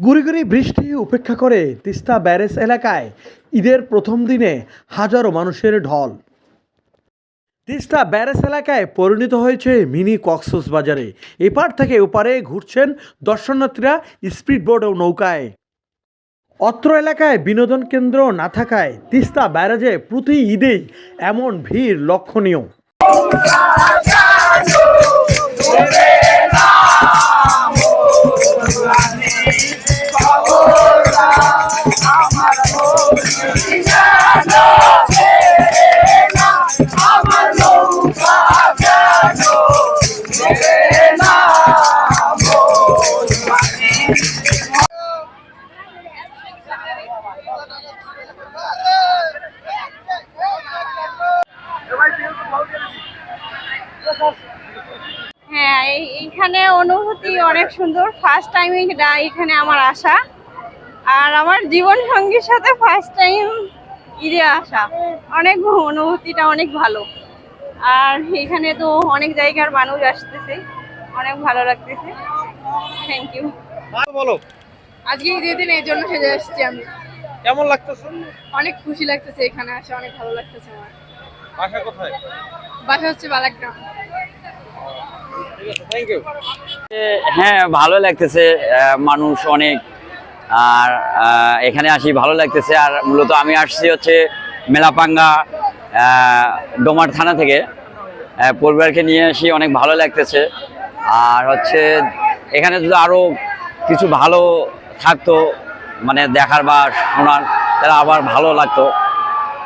গুড়ি গুড়ি বৃষ্টি উপেক্ষা করে তিস্তা ব্যারেজ এলাকায় ঈদের প্রথম দিনে হাজারো মানুষের ঢল। তিস্তা ব্যারেজ এলাকায় পরিণত হয়েছে মিনি কক্সবাজারে। এপার থেকে ওপারে ঘুরছেন দর্শনার্থীরা স্পিডবোট ও নৌকায়। অত্র এলাকায় বিনোদন কেন্দ্র না থাকায় তিস্তা ব্যারেজে প্রতি ঈদেই এমন ভিড় লক্ষণীয়। হ্যাঁ, এইখানে অনুভূতি অনেক সুন্দর। ফার্স্ট টাইম এখানে আমার আসা, আর আমার জীবন সঙ্গীর সাথে ফার্স্ট টাইম ঈদে আসা। অনেক অনুভূতিটা অনেক ভালো। আর এখানে তো অনেক জায়গার মানুষ আসতেছে, অনেক ভালো লাগতেছে। Thank you. বলো, আজকে ঈদের দিন এই জন্য সেজে আসছি আমি। কেমন লাগতেছে? অনেক খুশি লাগতেছে, এখানে আসা অনেক ভালো লাগতেছে আমার। বাসা কোথায়? বাসা হচ্ছে বালাগ্রাম। হ্যাঁ, ভালো লাগতেছে, মানুষ অনেক। আর এখানে আসি ভালো লাগতেছে। আর মূলত আমি আসছি হচ্ছে মেলাপাঙ্গা ডোমার থানা থেকে। পরিবারকে নিয়ে আসি, অনেক ভালো লাগতেছে। আর হচ্ছে এখানে যদি আরও কিছু ভালো থাকতো, মানে দেখার বা শোনার, তাহলে আবার ভালো লাগতো।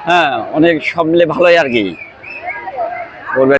হ্যাঁ, অনেক সব মিলে ভালোই আর কি।